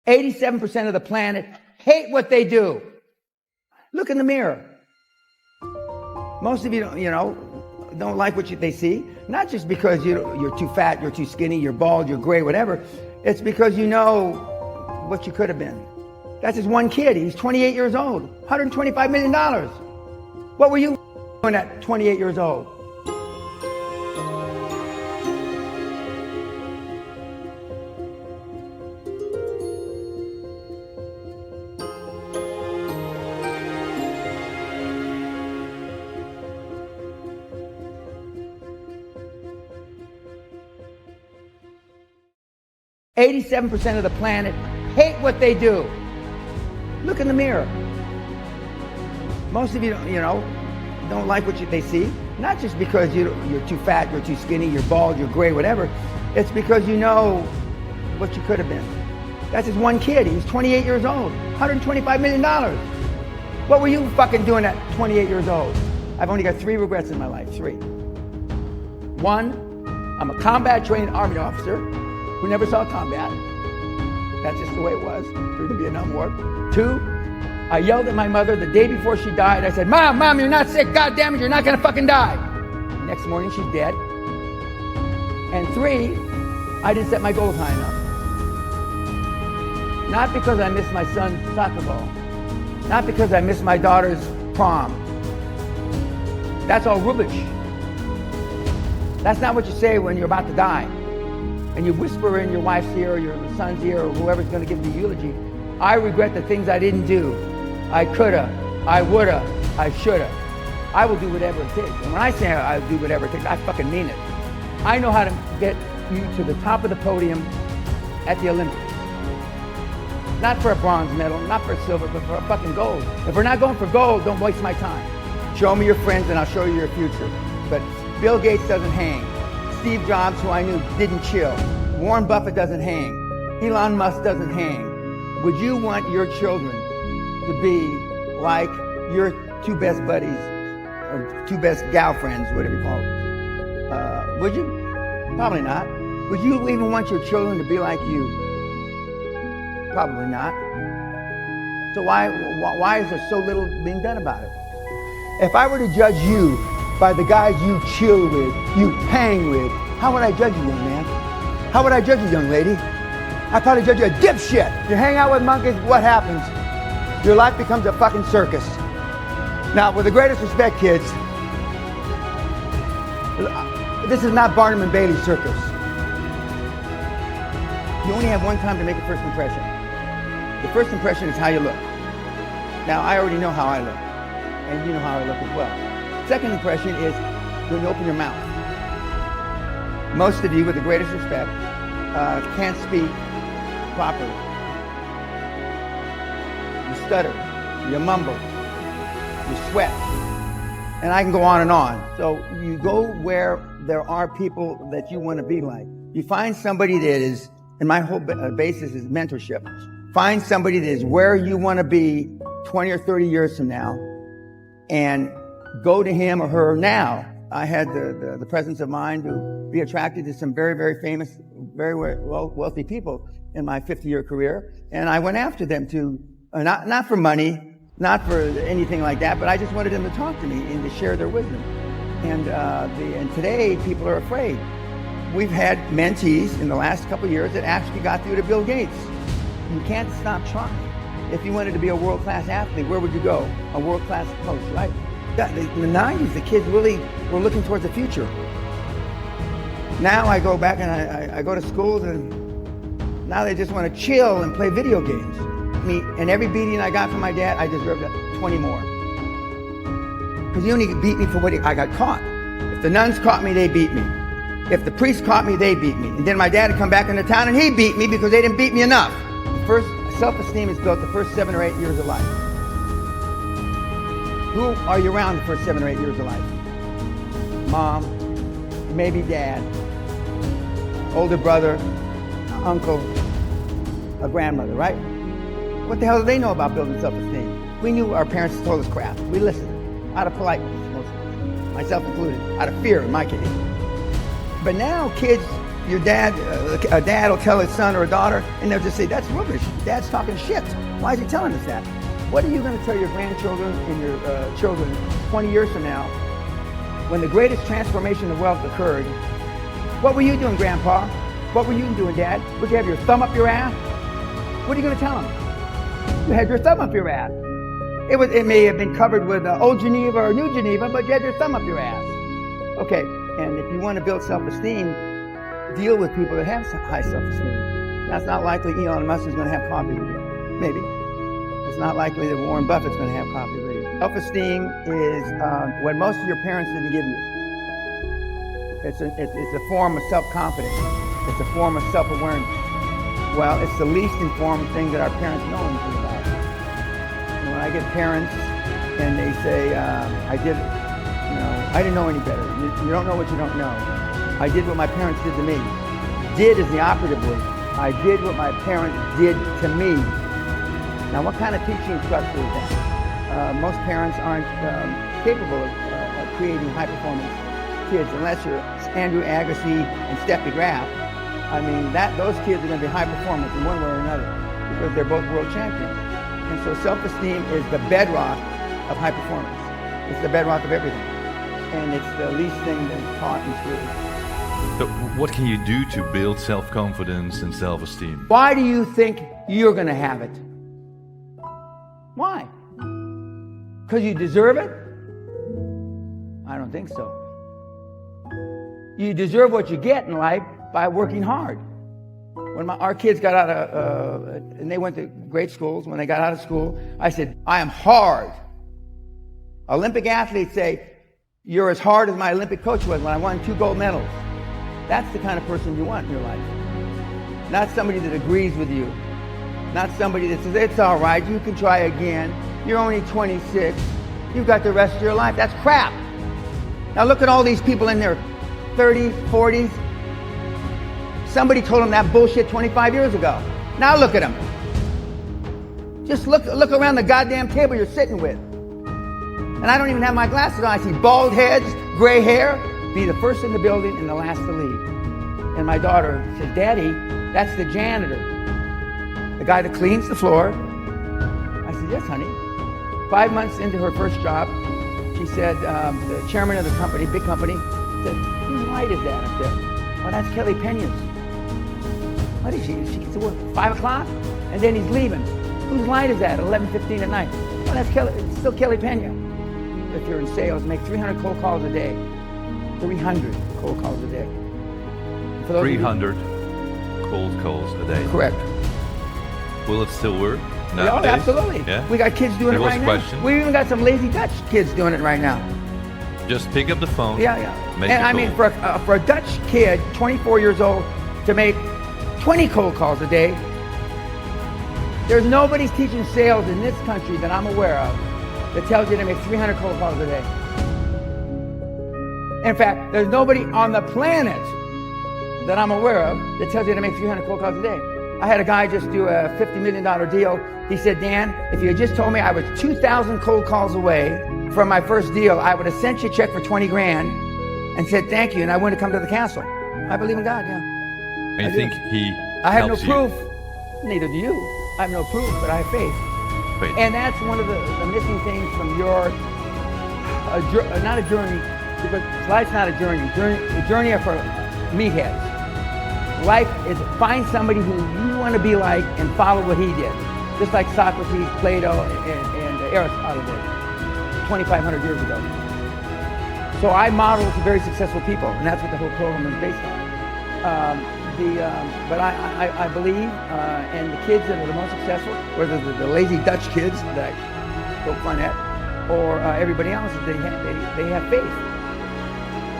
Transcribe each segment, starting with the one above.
87% of the planet hate what they do. Look in the mirror. Most of you don't like what they see. Not just because you're too fat, you're too skinny, you're bald, you're gray, whatever. It's because you know what you could have been. That's just one kid. He's 28 years old, $125 million. What were you doing at 28 years old? %87 of the planet hate what they do. Look in the mirror. Most of you don't like what they see. Not just because you're too fat, you're too skinny, you're bald, you're gray, whatever. It's because you know what you could have been. That's just one kid. He's 28 years old, $125 million. What were you fucking doing at 28 years old? I've only got 3 regrets in my life, 3. 1, I'm a combat trained Army officer who never saw combat. That's just the way it was through the Vietnam War. 2, I yelled at my mother the day before she died. I said, Mom, you're not sick. God damn it, you're not gonna fucking die. Next morning, she's dead. And 3, I didn't set my goals high enough. Not because I missed my son's soccer ball. Not because I missed my daughter's prom. That's all rubbish. That's not what you say when you're about to die. And you whisper in your wife's ear or your son's ear or whoever's going to give the eulogy, I regret the things I didn't do. I coulda, I woulda, I shoulda. I will do whatever it takes. And when I say I'll do whatever it takes, I fucking mean it. I know how to get you to the top of the podium at the Olympics. Not for a bronze medal, not for a silver, but for a fucking gold. If we're not going for gold, don't waste my time. Show me your friends and I'll show you your future. But Bill Gates doesn't hang. Steve Jobs, who I knew, didn't chill. Warren Buffett doesn't hang. Elon Musk doesn't hang. Would you want your children to be like your 2 best buddies, or 2 best gal friends, whatever you call it? Would you? Probably not. Would you even want your children to be like you? Probably not. So why is there so little being done about it? If I were to judge you by the guys you chill with, you hang with, how would I judge you, young man? How would I judge you, young lady? I'd probably judge you a dipshit. You hang out with monkeys, what happens? Your life becomes a fucking circus. Now, with the greatest respect, kids, this is not Barnum and Bailey circus. You only have one time to make a first impression. The first impression is how you look. Now, I already know how I look, and you know how I look as well. Second impression is when you open your mouth. Most of you, with the greatest respect, can't speak properly. You stutter, you mumble, you sweat, and I can go on and on. So you go where there are people that you want to be like. You find somebody that is, and my whole basis is mentorship. Find somebody that is where you want to be 20 or 30 years from now, and go to him or her now. I had the presence of mind to be attracted to some very, very famous, very wealthy people in my 50-year career. And I went after them to, not for money, not for anything like that, but I just wanted them to talk to me and to share their wisdom. And today, people are afraid. We've had mentees in the last couple of years that actually got through to Bill Gates. You can't stop trying. If you wanted to be a world-class athlete, where would you go? A world-class coach, right? In the 90s, the kids really were looking towards the future. Now I go back and I go to schools, and now they just want to chill and play video games. And every beating I got from my dad, I deserved 20 more. Because he only beat me for what I got caught. If the nuns caught me, they beat me. If the priests caught me, they beat me. And then my dad would come back into town and he beat me because they didn't beat me enough. First, self-esteem is built the first 7 or 8 years of life. Who are you around the first 7 or 8 years of life? Mom, maybe dad, older brother, uncle, a grandmother, right? What the hell do they know about building self-esteem? We knew our parents told us crap. We listened, out of politeness, myself included, out of fear in my case. But now kids Your dad, a dad will tell his son or a daughter, and they'll just say, that's rubbish. Dad's talking shit. Why is he telling us that? What are you going to tell your grandchildren and your children 20 years from now when the greatest transformation of wealth occurred? What were you doing, Grandpa? What were you doing, Dad? Would you have your thumb up your ass? What are you going to tell them? You had your thumb up your ass. It may have been covered with Old Geneva or New Geneva, but you had your thumb up your ass. Okay, and if you want to build self-esteem, deal with people that have high self-esteem. That's not likely Elon Musk is going to have coffee with you. Maybe. It's not likely that Warren Buffett's going to have coffee with you. Self-esteem is what most of your parents didn't give you. It's a form of self-confidence. It's a form of self-awareness. Well, it's the least informed thing that our parents know anything about. And when I get parents and they say, I didn't know any better. You don't know what you don't know. I did what my parents did to me. Did is the operative word. I did what my parents did to me. Now, what kind of teaching structure is that? Most parents aren't capable of creating high-performance kids unless you're Andrew Agassi and Steffi Graf. I mean, those kids are going to be high performance in one way or another because they're both world champions. And so self-esteem is the bedrock of high performance. It's the bedrock of everything. And it's the least thing that's taught in school. So what can you do to build self-confidence and self-esteem? Why do you think you're going to have it? Why? Because you deserve it? I don't think so. You deserve what you get in life by working hard. When our kids got out of, and they went to great schools, when they got out of school, I said, I am hard. Olympic athletes say, you're as hard as my Olympic coach was when I won 2 gold medals. That's the kind of person you want in your life. Not somebody that agrees with you. Not somebody that says, it's all right, you can try again. You're only 26. You've got the rest of your life. That's crap. Now look at all these people in their 30s, 40s. Somebody told them that bullshit 25 years ago. Now look at them. Just look around the goddamn table you're sitting with. And I don't even have my glasses on. I see bald heads, gray hair. Be the first in the building and the last to leave. And my daughter says, Daddy, that's the janitor. The guy that cleans the floor. I said, yes, honey. 5 months into her first job, she said, the chairman of the company, big company, said, whose light is that up there? Well, that's Kelly Peña's. What is she? She gets to work at 5 o'clock, and then he's leaving. Whose light is that at 11:15 at night? Well, that's Kelly. It's still Kelly Peña. If you're in sales, make 300 cold calls a day. 300 cold calls a day. 300 cold calls a day. Correct. Will it still work? Oh, absolutely. Yeah? We got kids doing it right now. We even got some lazy Dutch kids doing it right now. Just pick up the phone. Yeah. And I mean, for a Dutch kid, 24 years old, to make 20 cold calls a day, there's nobody's teaching sales in this country that I'm aware of that tells you to make 300 cold calls a day. In fact, there's nobody on the planet that I'm aware of that tells you to make 300 cold calls a day. I had a guy just do a $50 million deal. He said, Dan, if you had just told me I was 2,000 cold calls away from my first deal, I would have sent you a check for 20 grand and said thank you, and I wouldn't have come to the castle. I believe in God, yeah. And you think he I have no helps proof. you? Neither do you. I have no proof, but I have faith. And that's one of the missing things from your, not a journey, because life's not a journey. Journey are for meatheads. Life is find somebody who you want to be like and follow what he did. Just like Socrates, Plato, and Aristotle did 2,500 years ago. So I model to very successful people, and that's what the whole program is based on. But I believe, and the kids that are the most successful, whether they're the lazy Dutch kids that I poke fun at, or everybody else, they have faith.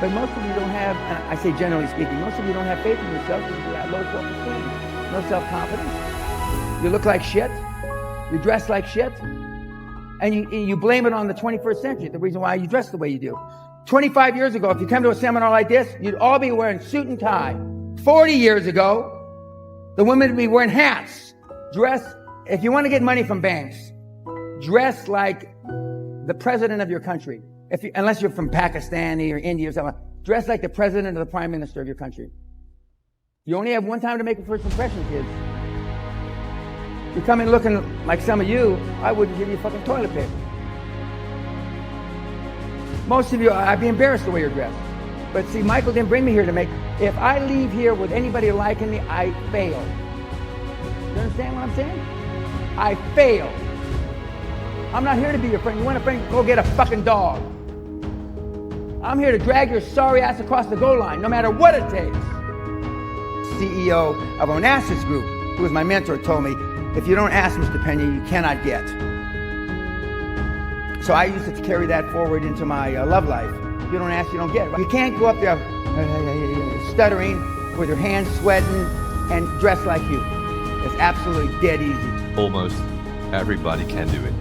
But most of you don't have, and I say generally speaking, most of you don't have faith in yourself because you have low self-esteem, no self-confidence. You look like shit. You dress like shit. And you blame it on the 21st century, the reason why you dress the way you do. 25 years ago, if you come to a seminar like this, you'd all be wearing suit and tie. 40 years ago, the women would be wearing hats. Dress, if you want to get money from banks, dress like the president of your country. Unless you're from Pakistan or India or something, dress like the president or the prime minister of your country. You only have one time to make a first impression, kids. You come in looking like some of you, I wouldn't give you fucking toilet paper. Most of you, I'd be embarrassed the way you're dressed. But see, Michael didn't bring me here to make, if I leave here with anybody liking me, I fail. You understand what I'm saying? I fail. I'm not here to be your friend. You want a friend, go get a fucking dog. I'm here to drag your sorry ass across the goal line, no matter what it takes. CEO of Onassis Group, who was my mentor, told me, if you don't ask, Mr. Pena, you cannot get. So I used to carry that forward into my love life. If you don't ask, you don't get. You can't go up there stuttering with your hands sweating and dress like you. It's absolutely dead easy. Almost everybody can do it.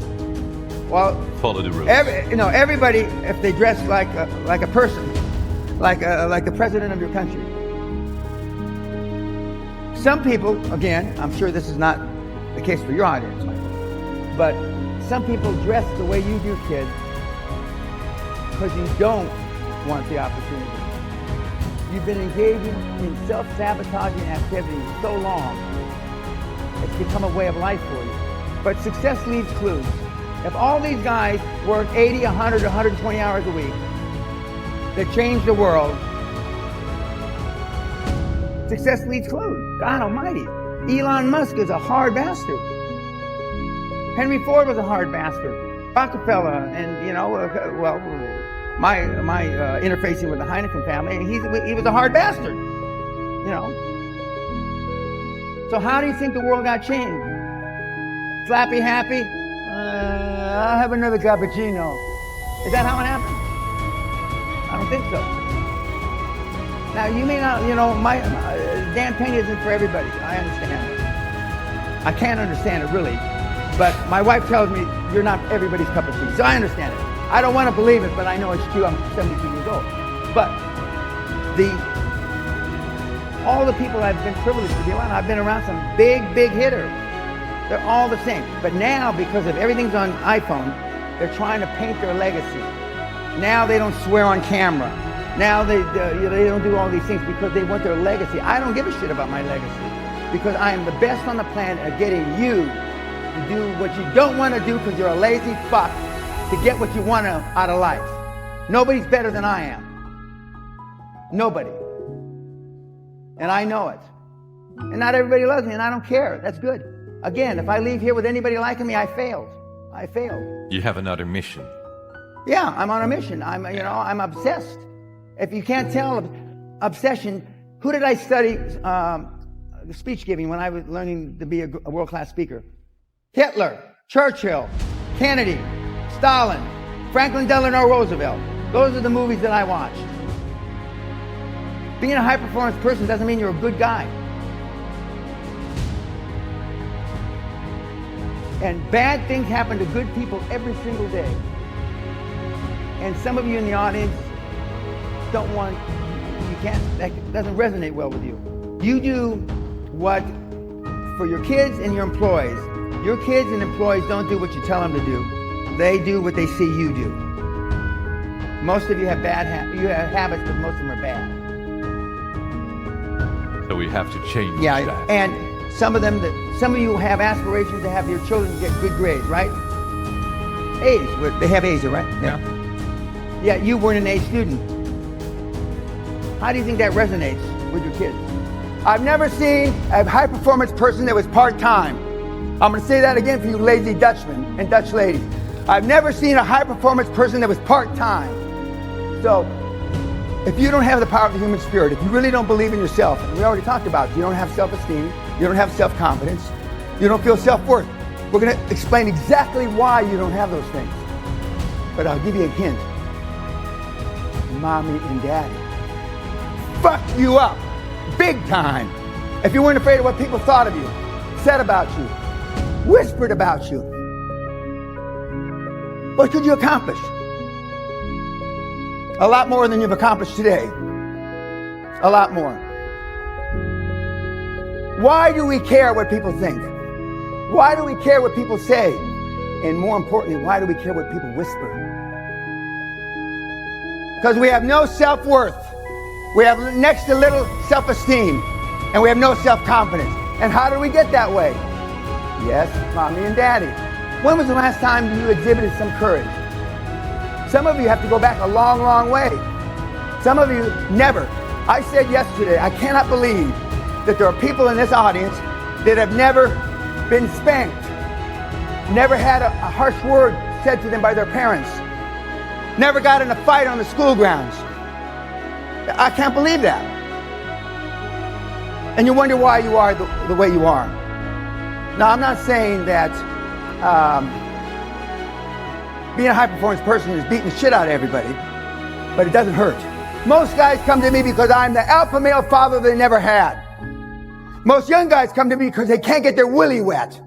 Well, follow the rules. Everybody, if they dress like a person, like the president of your country. Some people, again, I'm sure this is not the case for your audience, but some people dress the way you do, kids, because you don't want the opportunity. You've been engaging in self-sabotaging activities so long, it's become a way of life for you. But success leaves clues. If all these guys work 80, 100, 120 hours a week, that change the world, success leaves clues. God almighty. Elon Musk is a hard bastard. Henry Ford was a hard bastard. Rockefeller, and my interfacing with the Heineken family, and he was a hard bastard. So how do you think the world got changed? Slappy happy? I'll have another cappuccino. Is that how it happened? I don't think so. Now you may not, Dan Peña isn't for everybody. I understand it. I can't understand it really. But my wife tells me you're not everybody's cup of tea, so I understand it. I don't want to believe it, but I know it's true. I'm 72 years old. But all the people I've been privileged to be around, I've been around some big hitters. They're all the same. But now, because of everything's on iPhone, they're trying to paint their legacy. Now they don't swear on camera. Now they don't do all these things because they want their legacy. I don't give a shit about my legacy because I am the best on the planet at getting you to do what you don't want to do because you're a lazy fuck to get what you want out of life. Nobody's better than I am. Nobody. And I know it. And not everybody loves me, and I don't care. That's good. Again, if I leave here with anybody liking me, I failed. I failed. You have another mission. Yeah, I'm on a mission. I'm obsessed. If you can't tell obsession, who did I study speech giving when I was learning to be a world-class speaker? Hitler, Churchill, Kennedy, Stalin, Franklin Delano Roosevelt. Those are the movies that I watched. Being a high-performance person doesn't mean you're a good guy. And bad things happen to good people every single day. And some of you in the audience that doesn't resonate well with you. You do what for your kids and your employees. Your kids and employees don't do what you tell them to do. They do what they see you do. Most of you have you have habits, but most of them are bad. So we have to change that. And some of you have aspirations to have your children get good grades, right? A's, they have A's, right? Yeah. Yeah, you weren't an A student. How do you think that resonates with your kids? I've never seen a high-performance person that was part-time. I'm going to say that again for you lazy Dutchmen and Dutch ladies. I've never seen a high-performance person that was part-time. So, if you don't have the power of the human spirit, if you really don't believe in yourself, and we already talked about it, you don't have self-esteem, you don't have self-confidence, you don't feel self-worth. We're going to explain exactly why you don't have those things. But I'll give you a hint. Mommy and daddy fucked you up big time. If you weren't afraid of what people thought of you, said about you, whispered about you, what could you accomplish? A lot more than you've accomplished today. A lot more. Why do we care what people think? Why do we care what people say? And more importantly, why do we care what people whisper? Because we have no self-worth. We have next to little self-esteem. And we have no self-confidence. And how do we get that way? Yes, mommy and daddy. When was the last time you exhibited some courage? Some of you have to go back a long, long way. Some of you never. I said yesterday, I cannot believe that there are people in this audience that have never been spanked, never had a harsh word said to them by their parents, never got in a fight on the school grounds. I can't believe that. And you wonder why you are the way you are. Now, I'm not saying that being a high-performance person is beating the shit out of everybody, but it doesn't hurt. Most guys come to me because I'm the alpha male father they never had. Most young guys come to me because they can't get their willy wet.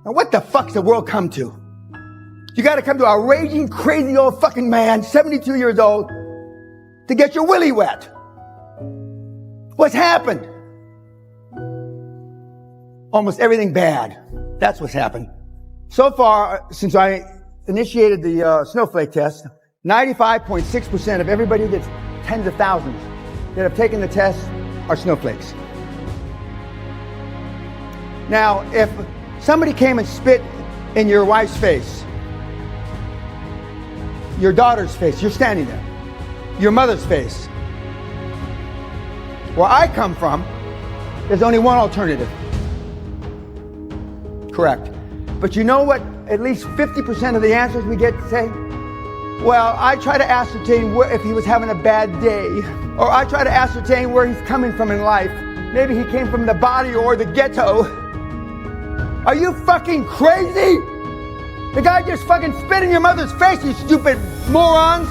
Now, what the fuck's the world come to? You got to come to a raging, crazy old fucking man, 72 years old, to get your willy wet. What's happened? Almost everything bad. That's what's happened. So far, since I initiated the snowflake test, 95.6% of everybody that's tens of thousands that have taken the test are snowflakes. Now, if somebody came and spit in your wife's face, your daughter's face, you're standing there, your mother's face, where I come from, there's only one alternative. Correct. But you know what at least 50% of the answers we get say? Well, I try to ascertain if he was having a bad day, or I try to ascertain where he's coming from in life. Maybe he came from the body or the ghetto. Are you fucking crazy? The guy just fucking spit in your mother's face, you stupid morons.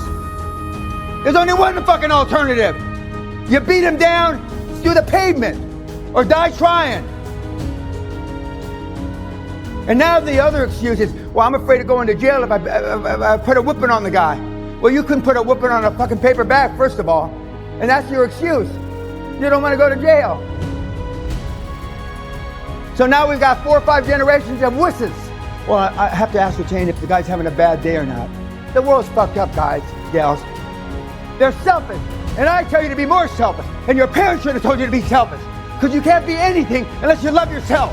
There's only one fucking alternative. You beat him down through the pavement, or die trying. And now the other excuse is, well, I'm afraid of going to jail if I put a whipping on the guy. Well, you couldn't put a whipping on a fucking paper bag, first of all. And that's your excuse. You don't want to go to jail. So now we've got 4 or 5 generations of wusses. Well, I have to ascertain if the guy's having a bad day or not. The world's fucked up, guys, gals. They're selfish. And I tell you to be more selfish. And your parents should have told you to be selfish. Because you can't be anything unless you love yourself.